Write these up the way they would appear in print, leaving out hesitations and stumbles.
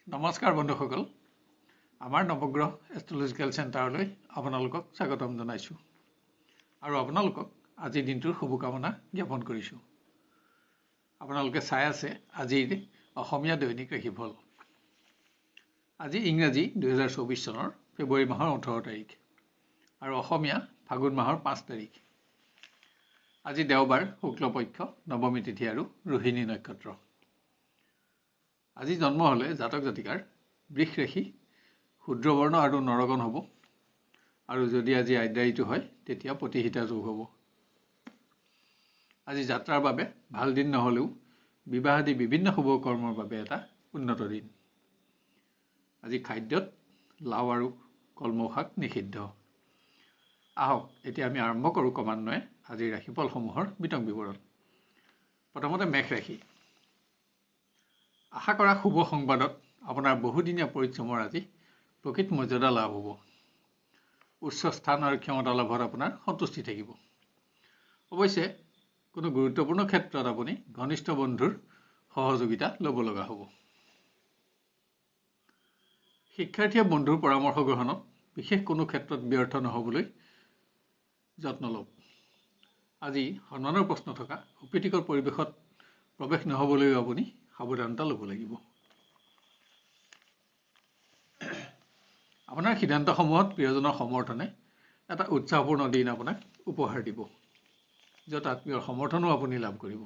নমস্কাৰ বন্ধুসকল, আমাৰ নৱগ্ৰহ এষ্ট্ৰলজিকেল চেণ্টাৰলৈ আপোনালোকক স্বাগতম জনাইছোঁ আৰু আপোনালোকক আজিৰ দিনটোৰ শুভকামনা জ্ঞাপন কৰিছোঁ। আপোনালোকে চাই আছে আজিৰ অসমীয়া দৈনিক ৰাশিফল। আজি ইংৰাজী 2024 চনৰ ফেব্ৰুৱাৰী মাহৰ 18 তাৰিখ আৰু অসমীয়া ফাগুন মাহৰ 5 তাৰিখ। আজি দেওবাৰ, শুক্লপক্ষ, নৱমী তিথি আৰু ৰোহিণী নক্ষত্ৰ। আজি জন্ম হ'লে জাতক জাতিকাৰ বৃষ ৰাশি, শূদ্ৰবৰ্ণ আৰু নৰগণ হ'ব আৰু যদি আজি আদ্যায়িটো হয় তেতিয়া প্ৰতিহিতা যোগ হ'ব। আজি যাত্ৰাৰ বাবে ভাল দিন নহ'লেও বিবাহ আদি বিভিন্ন শুভ কৰ্মৰ বাবে এটা উন্নত দিন। আজি খাদ্যত লাও আৰু কলমৌ শাক নিষিদ্ধ। আহক এতিয়া আমি আৰম্ভ কৰোঁ ক্ৰমান্বয়ে আজিৰ ৰাশিফলসমূহৰ বিতং বিৱৰণ। প্ৰথমতে মেষ ৰাশি। আশা কৰা শুভ সংবাদত আপোনাৰ বহুদিনীয়া পৰিশ্ৰমৰ আজি প্ৰকৃত মৰ্যাদা লাভ হ'ব। উচ্চ স্থান আৰু ক্ষমতা লাভত আপোনাৰ সন্তুষ্টি থাকিব। অৱশ্যে কোনো গুৰুত্বপূৰ্ণ ক্ষেত্ৰত আপুনি ঘনিষ্ঠ বন্ধুৰ সহযোগিতা ল'ব লগা হ'ব। শিক্ষাৰ্থীয়ে বন্ধুৰ পৰামৰ্শ গ্ৰহণত বিশেষ কোনো ক্ষেত্ৰত ব্যৰ্থ নহ'বলৈ যত্ন লওক। আজি সন্মানৰ প্ৰশ্ন থকা অপ্ৰীতিকৰ পৰিৱেশত প্ৰৱেশ নহ'বলৈও আপুনি সাৱধানতা ল'ব লাগিব। আপোনাৰ সিদ্ধান্তসমূহত প্ৰিয়জনৰ সমৰ্থনে এটা উৎসাহপূৰ্ণ দিন আপোনাক উপহাৰ দিব, য'ত আত্মীয়ৰ সমৰ্থনো আপুনি লাভ কৰিব।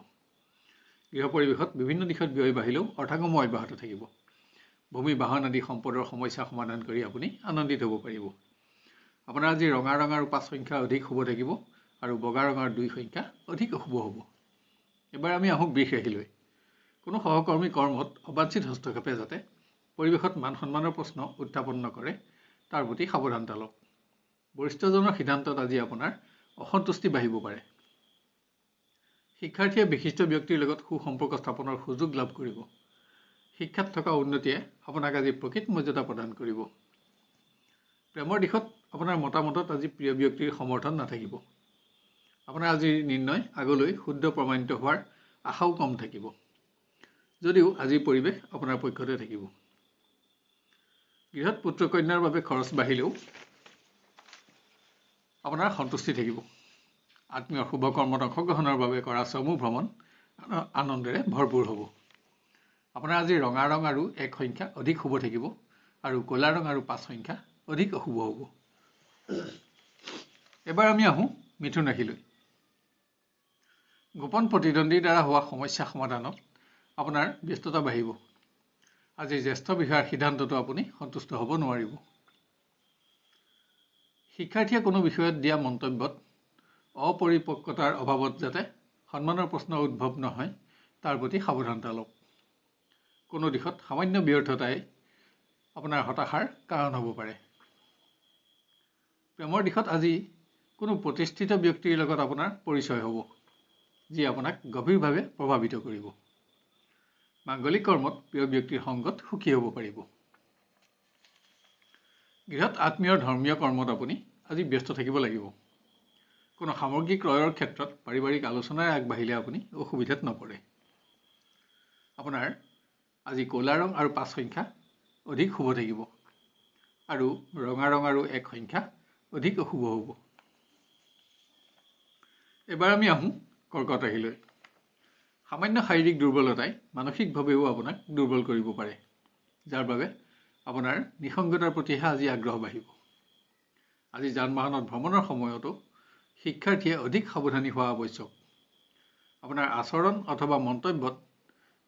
গৃহ পৰিৱেশত বিভিন্ন দিশত ব্যয় বাঢ়িলেও অৰ্থগম অব্যাহত থাকিব। ভূমি বাহন আদি সম্পদৰ সমস্যা সমাধান কৰি আপুনি আনন্দিত হ'ব পাৰিব। আপোনাৰ আজি ৰঙা ৰং আৰু 5 সংখ্যা অধিক শুভ থাকিব আৰু বগা ৰঙৰ 2 সংখ্যা অধিক অশুভ হ'ব। এবাৰ আমি আহোঁ বৃষ ৰাশিলৈ। কোনো সহকৰ্মী কৰ্মত অবাঞ্ছিত হস্তক্ষেপে যাতে পৰিৱেশত মান সন্মানৰ প্ৰশ্ন উত্থাপন নকৰে তাৰ প্ৰতি সাৱধানতা লওক। বৰিষ্ঠজনৰ সিদ্ধান্তত আজি আপোনাৰ অসন্তুষ্টি বাঢ়িব পাৰে। শিক্ষাৰ্থীয়ে বিশিষ্ট ব্যক্তিৰ লগত সুসম্পৰ্ক স্থাপনৰ সুযোগ লাভ কৰিব। শিক্ষাত থকা উন্নতিয়ে আপোনাক আজি প্ৰকৃত মৰ্যাদা প্ৰদান কৰিব। প্ৰেমৰ দিশত আপোনাৰ মতামতত আজি প্ৰিয় ব্যক্তিৰ সমৰ্থন নাথাকিব। আপোনাৰ আজিৰ নিৰ্ণয় আগলৈ শুদ্ধ প্ৰমাণিত হোৱাৰ আশাও কম থাকিব, যদিও আজিৰ পৰিৱেশ আপোনাৰ পক্ষতে থাকিব। গৃহত পুত্ৰ কন্যাৰ বাবে খৰচ বাঢ়িলেও আপোনাৰ সন্তুষ্টি থাকিব। আত্মীয়ৰ শুভ কৰ্মত অংশগ্ৰহণৰ বাবে কৰা চমু ভ্ৰমণ আনন্দেৰে ভৰপূৰ হ'ব। আপোনাৰ আজি ৰঙা ৰং আৰু 1 সংখ্যা অধিক শুভ থাকিব আৰু ক'লা ৰং আৰু 5 সংখ্যা অধিক অশুভ হ'ব। এবাৰ আমি আহোঁ মিথুন ৰাশিলৈ। গোপন প্ৰতিদ্বন্দ্বীৰ দ্বাৰা হোৱা সমস্যা সমাধানত আপোনাৰ ব্যস্ততা বাঢ়িব। আজি জ্যেষ্ঠ বিষয়াৰ সিদ্ধান্ততো আপুনি সন্তুষ্ট হ'ব নোৱাৰিব। শিক্ষাৰ্থীয়ে কোনো বিষয়ত দিয়া মন্তব্যত অপৰিপক্কতাৰ অভাৱত যাতে সন্মানৰ প্ৰশ্ন উদ্ভৱ নহয় তাৰ প্ৰতি সাৱধানতা লওক। কোনো দিশত সামান্য ব্যৰ্থতাই আপোনাৰ হতাশাৰ কাৰণ হ'ব পাৰে। প্ৰেমৰ দিশত আজি কোনো প্ৰতিষ্ঠিত ব্যক্তিৰ লগত আপোনাৰ পৰিচয় হ'ব, যি আপোনাক গভীৰভাৱে প্ৰভাৱিত কৰিব। মাংগলিক কৰ্মত প্ৰিয় ব্যক্তিৰ সংগত সুখী হ'ব পাৰিব। গৃহত আত্মীয়ৰ ধৰ্মীয় কৰ্মত আপুনি আজি ব্যস্ত থাকিব লাগিব। কোনো সামগ্ৰী ক্ৰয়ৰ ক্ষেত্ৰত পাৰিবাৰিক আলোচনাৰে আগবাঢ়িলে আপুনি অসুবিধাত নপৰে। আপোনাৰ আজি ক'লা ৰং আৰু 5 সংখ্যা অধিক শুভ থাকিব আৰু ৰঙা ৰং আৰু 1 সংখ্যা অধিক অশুভ হ'ব। এবাৰ আমি আহোঁ কৰ্কট ৰাশিলৈ। সামান্য শাৰীৰিক দুৰ্বলতাই মানসিকভাৱেও আপোনাক দুৰ্বল কৰিব পাৰে, যাৰ বাবে আপোনাৰ নিসংগতাৰ প্ৰতিহে আজি আগ্ৰহ বাঢ়িব। আজি যান বাহনত ভ্ৰমণৰ সময়তো শিক্ষাৰ্থীয়ে অধিক সাৱধানী হোৱা আৱশ্যক। আপোনাৰ আচৰণ অথবা মন্তব্যত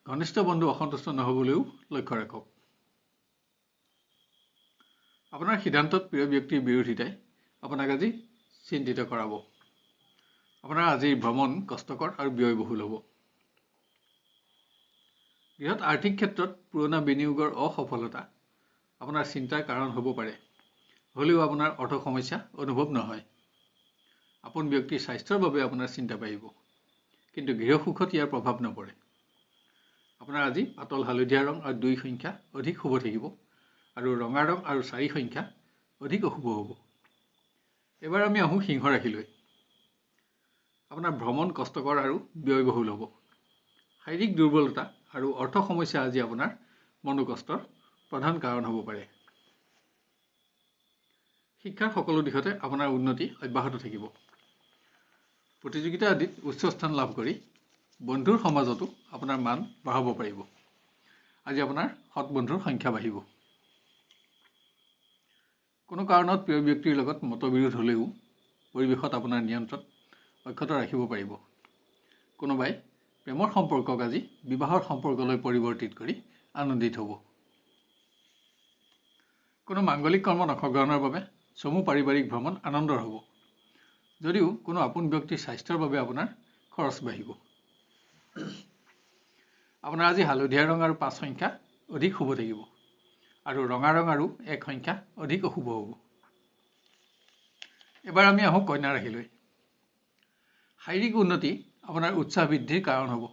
ঘনিষ্ঠ বন্ধু অসন্তুষ্ট নহ'বলৈও লক্ষ্য ৰাখক। আপোনাৰ সিদ্ধান্তত প্ৰিয় ব্যক্তিৰ বিৰোধিতাই আপোনাক আজি চিন্তিত কৰাব। আপোনাৰ আজিৰ ভ্ৰমণ কষ্টকৰ আৰু ব্যয়বহুল হ'ব। গৃহত আৰ্থিক ক্ষেত্ৰত পুৰণা বিনিয়োগৰ অসফলতা আপোনাৰ চিন্তাৰ কাৰণ হ'ব পাৰে, হ'লেও আপোনাৰ অৰ্থ সমস্যা অনুভৱ নহয়। আপোন ব্যক্তিৰ স্বাস্থ্যৰ বাবে আপোনাৰ চিন্তা বাঢ়িব, কিন্তু গৃহ সুখত ইয়াৰ প্ৰভাৱ নপৰে। আপোনাৰ আজি পাতল হালধীয়া ৰং আৰু 2 সংখ্যা অধিক শুভ থাকিব আৰু ৰঙা ৰং আৰু 4 সংখ্যা অধিক অশুভ হ'ব। এবাৰ আমি আহোঁ সিংহ ৰাশিলৈ। আপোনাৰ ভ্ৰমণ কষ্টকৰ আৰু ব্যয়বহুল হ'ব। শাৰীৰিক দুৰ্বলতা আৰু অৰ্থ সমস্যা আজি আপোনাৰ মনোকষ্টৰ প্ৰধান কাৰণ হ'ব পাৰে। শিক্ষাৰ সকলো দিশতে আপোনাৰ উন্নতি অব্যাহত থাকিব। প্ৰতিযোগিতা আদিত উচ্চ স্থান লাভ কৰি বন্ধুৰ সমাজতো আপোনাৰ মান বঢ়াব পাৰিব। আজি আপোনাৰ সৎ বন্ধুৰ সংখ্যা বাঢ়িব। কোনো কাৰণত প্ৰিয় ব্যক্তিৰ লগত মতবিৰোধ হ'লেও পৰিৱেশত আপোনাৰ নিয়ন্ত্ৰণ অক্ষত ৰাখিব পাৰিব। কোনোবাই প্ৰেমৰ সম্পৰ্কক আজি বিবাহৰ সম্পৰ্কলৈ পৰিৱৰ্তিত কৰি আনন্দিত হ'ব। কোনো মাংগলিক কৰ্মত অংশগ্ৰহণৰ বাবে চমু পাৰিবাৰিক ভ্ৰমণ আনন্দৰ হ'ব। যদিও কোনো আপোন ব্যক্তিৰ স্বাস্থ্যৰ বাবে আপোনাৰ খৰচ বাঢ়িব। আপোনাৰ আজি হালধীয়া ৰং আৰু 5 সংখ্যা অধিক শুভ থাকিব আৰু ৰঙা ৰং আৰু 1 সংখ্যা অধিক অশুভ হ'ব। এবাৰ আমি আহোঁ কন্যা ৰাশিলৈ। শাৰীৰিক উন্নতি আপোনাৰ উৎসাহ বৃদ্ধিৰ কাৰণ হ'ব।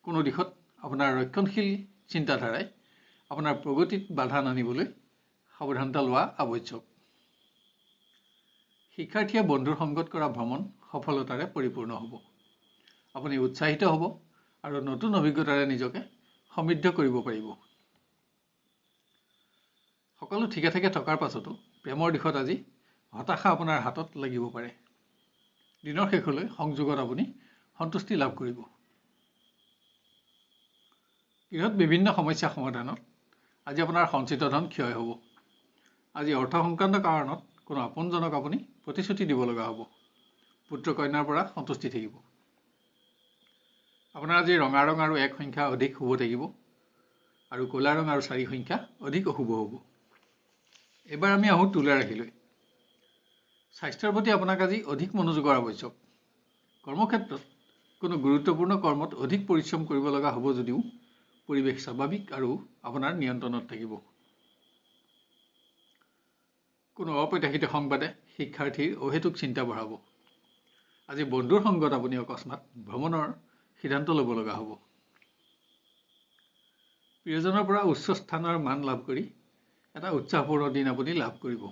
কোনো দিশত আপোনাৰ ৰক্ষণশীল চিন্তাধাৰাই আপোনাৰ প্ৰগতিত বাধা নানিবলৈ সাৱধানতা লোৱা আৱশ্যক। শিক্ষাৰ্থীয়ে বন্ধুৰ সংগত কৰা ভ্ৰমণ সফলতাৰে পৰিপূৰ্ণ হ'ব। আপুনি উৎসাহিত হ'ব আৰু নতুন অভিজ্ঞতাৰে নিজকে সমৃদ্ধ কৰিব পাৰিব। সকলো ঠিকে থাকে থকাৰ পাছতো প্ৰেমৰ দিশত আজি হতাশা আপোনাৰ হাতত লাগিব পাৰে। দিনৰ শেষলৈ সংযোগত আপুনি সন্তুষ্টি লাভ কৰিব। গৃহত বিভিন্ন সমস্যা সমাধানত আজি আপোনাৰ সঞ্চিত ধন ক্ষয় হ'ব। আজি অৰ্থ সংক্ৰান্ত কাৰণত কোনো আপোনজনক আপুনি প্ৰতিশ্ৰুতি দিব লগা হ'ব। পুত্ৰ কন্যাৰ পৰা সন্তুষ্টি থাকিব। আপোনাৰ আজি ৰঙা ৰং আৰু 1 সংখ্যা অধিক শুভ থাকিব আৰু ক'লা ৰং আৰু 4 সংখ্যা অধিক অশুভ হ'ব। এবাৰ আমি আহোঁ তুলা ৰাশিলৈ। স্বাস্থ্যৰ প্ৰতি আপোনাক আজি অধিক মনোযোগৰ আৱশ্যক। কৰ্মক্ষেত্ৰত কোনো গুৰুত্বপূৰ্ণ কৰ্মত অধিক পৰিশ্ৰম কৰিব লগা হ'ব যদিও পৰিৱেশ স্বাভাৱিক আৰু আপোনাৰ নিয়ন্ত্ৰণত থাকিব। কোনো অপ্ৰত্যাশিত সংবাদে শিক্ষাৰ্থীৰ অহেতুক চিন্তা বঢ়াব। আজি বন্ধুৰ সংগত আপুনি অকস্মাত ভ্ৰমণৰ সিদ্ধান্ত ল'ব লগা হ'ব। প্ৰিয়জনৰ পৰা উচ্চ স্থানৰ মান লাভ কৰি এটা উৎসাহপূৰ্ণ দিন আপুনি লাভ কৰিব।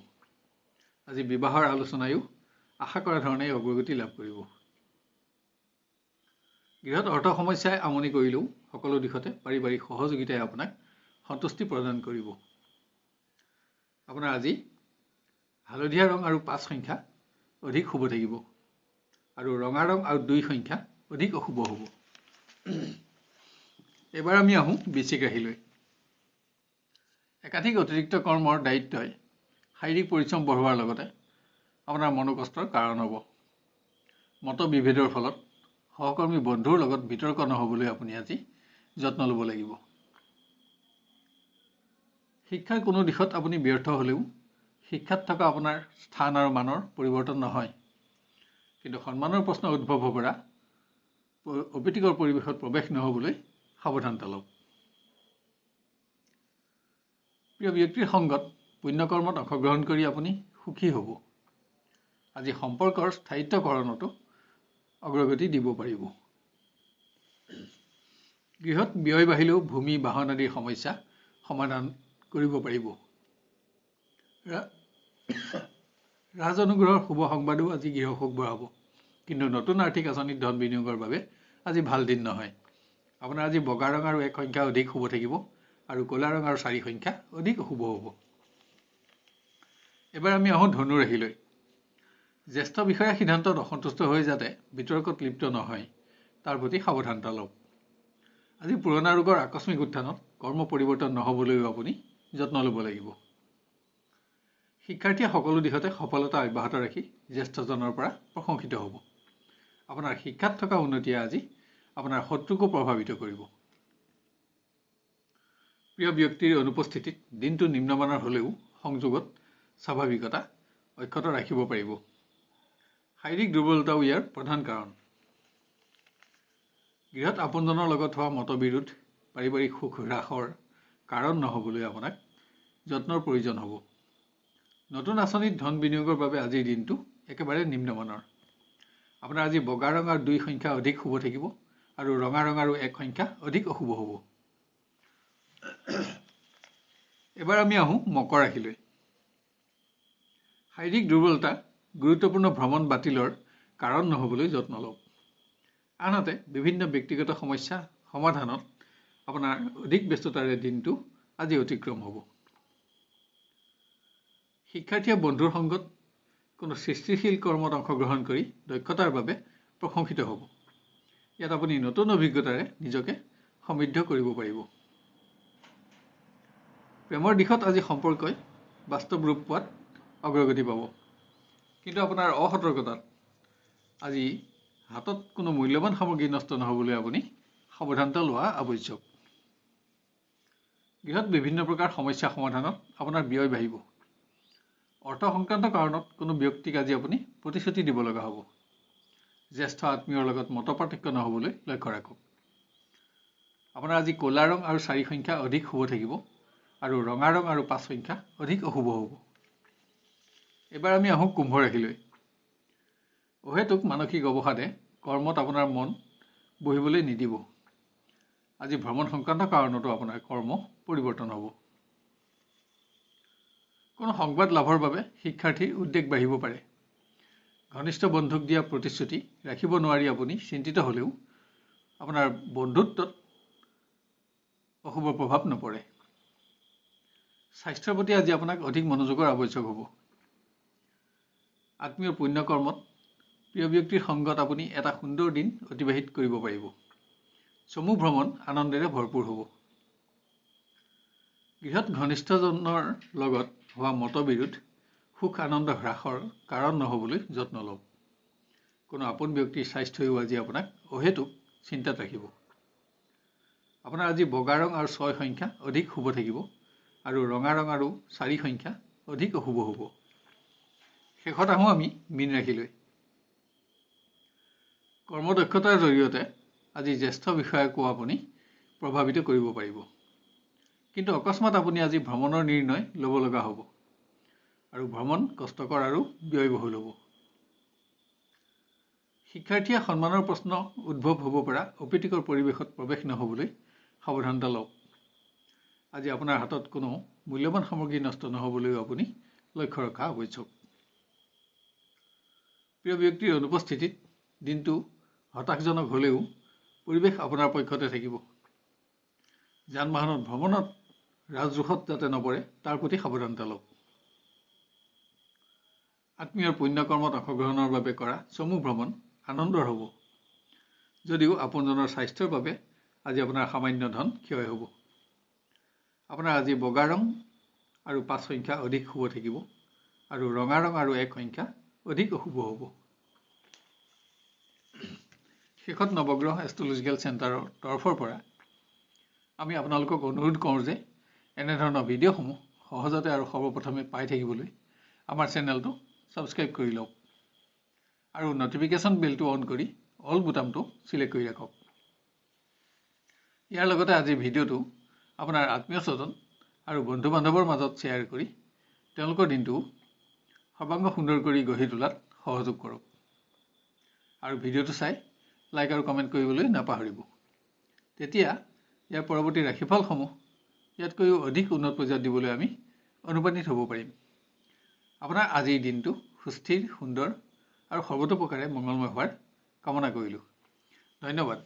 আজি বিবাহৰ আলোচনায়ো আশা কৰা ধৰণে অগ্ৰগতি লাভ কৰিব। গৃহত অৰ্থ সমস্যাই আমনি কৰিলেও সকলো দিশতে পাৰিবাৰিক সহযোগিতাই আপোনাক সন্তুষ্টি প্ৰদান কৰিব। আপোনাৰ আজি হালধীয়া ৰং আৰু 5 সংখ্যা অধিক শুভ থাকিব আৰু ৰঙা ৰং আৰু 2 সংখ্যা অধিক অশুভ হ'ব। এবাৰ আমি আহোঁ বৃশ্চিক ৰাশিলৈ। একাধিক অতিৰিক্ত কৰ্মৰ দায়িত্বই শাৰীৰিক পৰিশ্ৰম বঢ়োৱাৰ লগতে আপোনাৰ মনোকষ্টৰ কাৰণ হ'ব। মতবিভেদৰ ফলত সহকৰ্মী বন্ধুৰ লগত বিতৰ্ক নহ'বলৈ আপুনি আজি যত্ন ল'ব লাগিব। শিক্ষাৰ কোনো দিশত আপুনি ব্যৰ্থ হ'লেও শিক্ষাত থকা আপোনাৰ স্থান আৰু মানৰ পৰিৱৰ্তন নহয়। কিন্তু সন্মানৰ প্ৰশ্ন উদ্ভৱ হ'ব পৰা অপ্ৰীতিকৰ পৰিৱেশত প্ৰৱেশ নহ'বলৈ সাৱধানতা লওক। প্ৰিয় ব্যক্তিৰ সংগত পুণ্যকৰ্মত অংশগ্ৰহণ কৰি আপুনি সুখী হ'ব। আজি সম্পৰ্কৰ স্থায়িত্বকৰণতো অগ্ৰগতি দিব পাৰিব। গৃহত ব্যয় বাঢ়িলেও ভূমি বাহন আদিৰ সমস্যা সমাধান কৰিব পাৰিব। ৰাজ অনুগ্ৰহৰ শুভ সংবাদো আজি গৃহ সুখ বঢ়াব। কিন্তু নতুন আৰ্থিক আঁচনিত ধন বিনিয়োগৰ বাবে আজি ভাল দিন নহয়। আপোনাৰ আজি বগা ৰং আৰু 1 সংখ্যা অধিক শুভ থাকিব আৰু ক'লা ৰং আৰু 4 সংখ্যা অধিক অশুভ হ'ব। এবাৰ আমি আহোঁ ধনু ৰাশিলৈ। জ্যেষ্ঠ বিষয়াৰ সিদ্ধান্তত অসন্তুষ্ট হৈ যাতে বিতৰ্কত লিপ্ত নহয় তাৰ প্ৰতি সাৱধানতা লওক। আজি পুৰণা ৰোগৰ আকস্মিক উত্থানত কৰ্ম পৰিৱৰ্তন নহ'বলৈও আপুনি যত্ন ল'ব লাগিব। শিক্ষাৰ্থীয়ে সকলো দিশতে সফলতা অব্যাহত ৰাখি জ্যেষ্ঠজনৰ পৰা প্ৰশংসিত হ'ব। আপোনাৰ শিক্ষাত থকা উন্নতিয়ে আজি আপোনাৰ শত্ৰুকো প্ৰভাৱিত কৰিব। প্ৰিয় ব্যক্তিৰ অনুপস্থিতিত দিনটো নিম্নমানৰ হ'লেও সংযোগত স্বাভাৱিকতা অক্ষত ৰাখিব পাৰিব। শাৰীৰিক দুৰ্বলতাও ইয়াৰ প্ৰধান কাৰণ। গৃহত আপোনজনৰ লগত হোৱা মতবিৰোধ পাৰিবাৰিক সুখ হ্ৰাসৰ কাৰণ নহ'বলৈ আপোনাক যত্নৰ প্ৰয়োজন হ'ব। নতুন আঁচনিত ধন বিনিয়োগৰ বাবে আজিৰ দিনটো একেবাৰে নিম্নমানৰ। আপোনাৰ আজি বগা ৰং আৰু 2 সংখ্যা অধিক শুভ থাকিব আৰু ৰঙা ৰং আৰু 1 সংখ্যা অধিক অশুভ হ'ব। এবাৰ আমি আহোঁ মকৰ ৰাশিলৈ। শাৰীৰিক দুৰ্বলতা গুৰুত্বপূৰ্ণ ভ্ৰমণ বাতিলৰ কাৰণ নহ'বলৈ যত্ন লওক। আনহাতে বিভিন্ন ব্যক্তিগত সমস্যা সমাধানত আপোনাৰ অধিক ব্যস্ততাৰে দিনটো আজি অতিক্ৰম হ'ব। শিক্ষাৰ্থীয়ে বন্ধুৰ সংগত কোনো সৃষ্টিশীল কৰ্মত অংশগ্ৰহণ কৰি দক্ষতাৰ বাবে প্ৰশংসিত হ'ব। ইয়াত আপুনি নতুন অভিজ্ঞতাৰে নিজকে সমৃদ্ধ কৰিব পাৰিব। প্ৰেমৰ দিশত আজি সম্পৰ্কই বাস্তৱ ৰূপ পোৱাত অগ্ৰগতি পাব। কিন্তু আপোনাৰ অসতৰ্কতাত আজি হাতত কোনো মূল্যৱান সামগ্ৰী নষ্ট নহ'বলৈ আপুনি সাৱধানতা লোৱা আৱশ্যক। গৃহত বিভিন্ন প্ৰকাৰ সমস্যা সমাধানত আপোনাৰ ব্যয় বাঢ়িব। অৰ্থ সংক্ৰান্ত কাৰণত কোনো ব্যক্তিক আজি আপুনি প্ৰতিশ্ৰুতি দিব লগা হ'ব। জ্যেষ্ঠ আত্মীয়ৰ লগত মতপাৰ্থক্য নহ'বলৈ লক্ষ্য ৰাখক। আপোনাৰ আজি ক'লা ৰং আৰু 4 সংখ্যা অধিক শুভ থাকিব আৰু ৰঙা ৰং আৰু 5 সংখ্যা অধিক অশুভ হ'ব। এবাৰ আমি আহোঁ কুম্ভ ৰাশিলৈ। অহেতুক মানসিক অৱসাদে কৰ্মত আপোনাৰ মন বহিবলৈ নিদিব। আজি ভ্ৰমণ সংক্ৰান্ত কাৰণতো আপোনাৰ কৰ্ম পৰিৱৰ্তন হ'ব। কোনো সংবাদ লাভৰ বাবে শিক্ষাৰ্থীৰ উদ্বেগ বাঢ়িব পাৰে। ঘনিষ্ঠ বন্ধুক দিয়া প্ৰতিশ্ৰুতি ৰাখিব নোৱাৰি আপুনি চিন্তিত হ'লেও আপোনাৰ বন্ধুত্বত অশুভ প্ৰভাৱ নপৰে। স্বাস্থ্যৰ প্ৰতি আজি আপোনাক অধিক মনোযোগৰ আৱশ্যক হ'ব। আত্মীয় পুণ্যকৰ্মত প্ৰিয় ব্যক্তিৰ সংগত আপুনি এটা সুন্দৰ দিন অতিবাহিত কৰিব পাৰিব। চমু ভ্ৰমণ আনন্দেৰে ভৰপূৰ হ'ব। গৃহত ঘনিষ্ঠজনৰ লগত হোৱা মতবিৰোধ সুখ আনন্দ হ্ৰাসৰ কাৰণ নহ'বলৈ যত্ন লওক। কোনো আপোন ব্যক্তিৰ স্বাস্থ্যও আজি আপোনাক অহেতুক চিন্তাত ৰাখিব। আপোনাৰ আজি বগা ৰং আৰু 6 সংখ্যা অধিক শুভ থাকিব আৰু ৰঙা ৰং আৰু 4 সংখ্যা অধিক অশুভ হ'ব। শেষত আহোঁ আমি মীন ৰাশিলৈ। কৰ্মদক্ষতাৰ জৰিয়তে আজি জ্যেষ্ঠ বিষয়াকো আপুনি প্ৰভাৱিত কৰিব পাৰিব। কিন্তু অকস্মাত আপুনি আজি ভ্ৰমণৰ নিৰ্ণয় ল'ব লগা হ'ব আৰু ভ্ৰমণ কষ্টকৰ আৰু ব্যয়বহুল হ'ব। শিক্ষাৰ্থীয়ে সন্মানৰ প্ৰশ্ন উদ্ভৱ হ'ব পৰা অপ্ৰীতিকৰ পৰিৱেশত প্ৰৱেশ নহ'বলৈ সাৱধানতা লওক। আজি আপোনাৰ হাতত কোনো মূল্যৱান সামগ্ৰী নষ্ট নহ'বলৈও আপুনি লক্ষ্য ৰখা আৱশ্যক। প্ৰিয় ব্যক্তিৰ অনুপস্থিতিত দিনটো হতাশজনক হ'লেও পৰিৱেশ আপোনাৰ পক্ষতে থাকিব। যান বাহনত ভ্ৰমণত ৰাজৰোষত যাতে নপৰে তাৰ প্ৰতি সাৱধানতা লওক। আত্মীয়ৰ পুণ্যকৰ্মত অংশগ্ৰহণৰ বাবে কৰা চমু ভ্ৰমণ আনন্দৰ হ'ব। যদিও আপোনজনৰ স্বাস্থ্যৰ বাবে আজি আপোনাৰ সামান্য ধন ক্ষয় হ'ব। আপোনাৰ আজি বগা ৰং আৰু 5 সংখ্যা অধিক শুভ থাকিব আৰু ৰঙা ৰং আৰু 1 সংখ্যা অধিক অশুভ হ'ব। শেষত নৱগ্ৰহ এষ্ট্ৰলজিকেল চেণ্টাৰৰ তৰফৰ পৰা আমি আপোনালোকক অনুৰোধ কৰোঁ যে এনেধৰণৰ ভিডিঅ'সমূহ সহজতে আৰু সৰ্বপ্ৰথমে পাই থাকিবলৈ আমাৰ চেনেলটো ছাবস্ক্ৰাইব কৰি লওক আৰু নটিফিকেশ্যন বেলটো অন কৰি অল বুটামটো চিলেক্ট কৰি ৰাখক। ইয়াৰ লগতে আজিৰ ভিডিঅ'টো আপোনাৰ আত্মীয় স্বজন আৰু বন্ধু বান্ধৱৰ মাজত শ্বেয়াৰ কৰি তেওঁলোকৰ দিনটো সৰ্বাংগ সুন্দৰ কৰি গঢ়ি তোলাত সহযোগ কৰক। আৰু ভিডিঅ'টো চাই লাইক আৰু কমেণ্ট কৰিবলৈ নাপাহৰিব। তেতিয়া ইয়াৰ পৰৱৰ্তী ৰাশিফলসমূহ ইয়াতকৈও অধিক উন্নত পৰ্যায়ত দিবলৈ আমি অনুপ্ৰাণিত হ'ব পাৰিম। আপোনাৰ আজিৰ দিনটো সুস্থিৰ, সুন্দৰ আৰু সৰ্বতোপ্ৰকাৰে মংগলময় হোৱাৰ কামনা কৰিলোঁ। ধন্যবাদ।